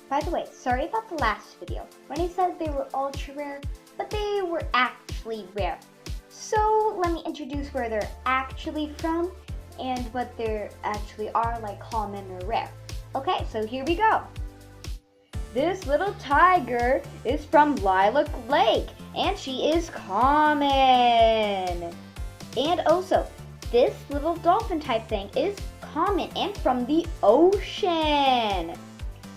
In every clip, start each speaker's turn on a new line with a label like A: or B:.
A: By the way, sorry about the last video when I said they were ultra rare, but they were actually rare. So let me introduce where they're actually from and what they actually are, like common or rare. Okay, so here we go. This little tiger is from Lilac Lake, and she is common. And also, this little dolphin type thing is common and from the ocean.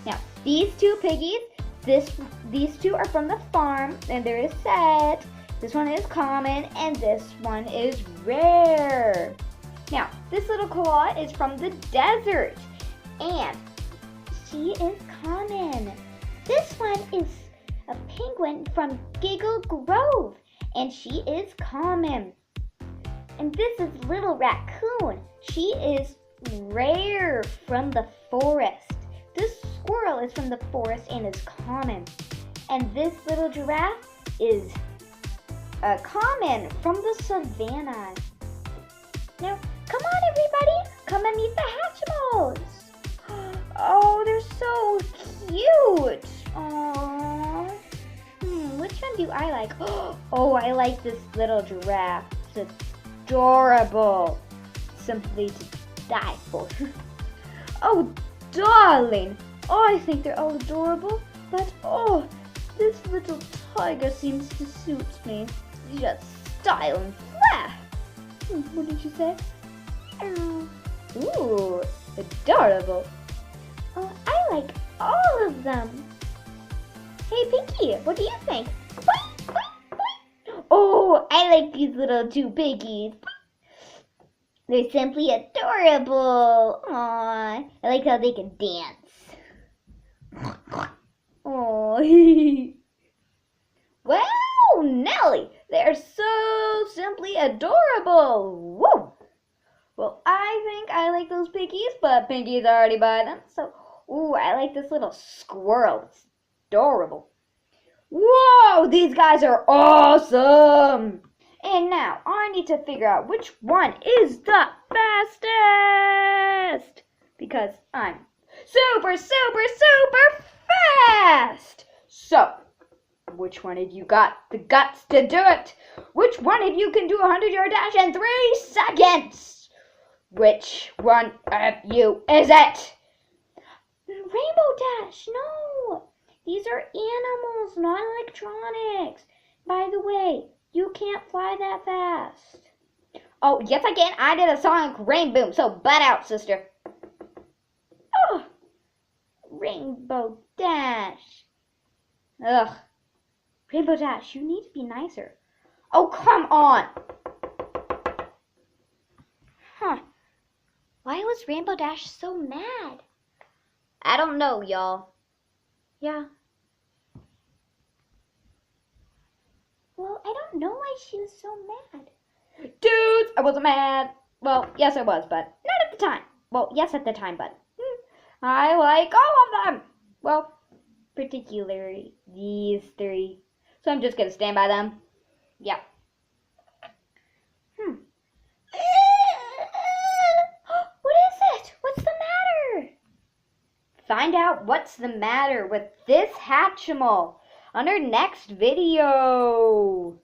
A: Now, these two piggies, these two are from the farm, and there is set. This one is common, and this one is rare. Now, this little koala is from the desert, and she is common. This one is a penguin from Giggle Grove, and she is common. And this is Little Raccoon. She is rare from the forest. This squirrel is from the forest and is common. And this little giraffe is common from the savannah. Now, come on everybody, come and meet the Hatchimals. Oh, they're so cute. Aww. Which one do I like? Oh, I like this little giraffe. It's adorable. Simply to die for. Oh, darling. Oh, I think they're all adorable. But, oh, this little tiger seems to suit me. Just style and flair. What did you say? Ooh, adorable. Oh, I like all of them. Hey, Pinky, what do you think? Oh, I like these little two piggies. They're simply adorable. Aww, I like how they can dance. Oh, well, Nelly, they're so simply adorable. Woo! Well, I think I like those piggies, but Pinky's already by them. So, ooh, I like this little squirrel. It's adorable. Whoa, these guys are awesome. And now I need to figure out which one is the fastest. Because I'm super, super, super fast. So, which one of you got the guts to do it? Which one of you can do a 100-yard dash in 3 seconds? Which one of you is it? Rainbow Dash, no. These are animals, not electronics. By the way, you can't fly that fast. Oh, yes I can. I did a sonic rain boom, so butt out, sister. Oh, Rainbow Dash. Ugh. Rainbow Dash, you need to be nicer. Oh, come on. Huh. Why was Rainbow Dash so mad? I don't know, y'all. Yeah. Well, I don't know why she was so mad. Dudes, I wasn't mad. Well, yes I was, but not at the time. Well, yes at the time, but I like all of them. Well, particularly these 3. So I'm just going to stand by them. Yeah. What is it? What's the matter? Find out what's the matter with this Hatchimal on our next video.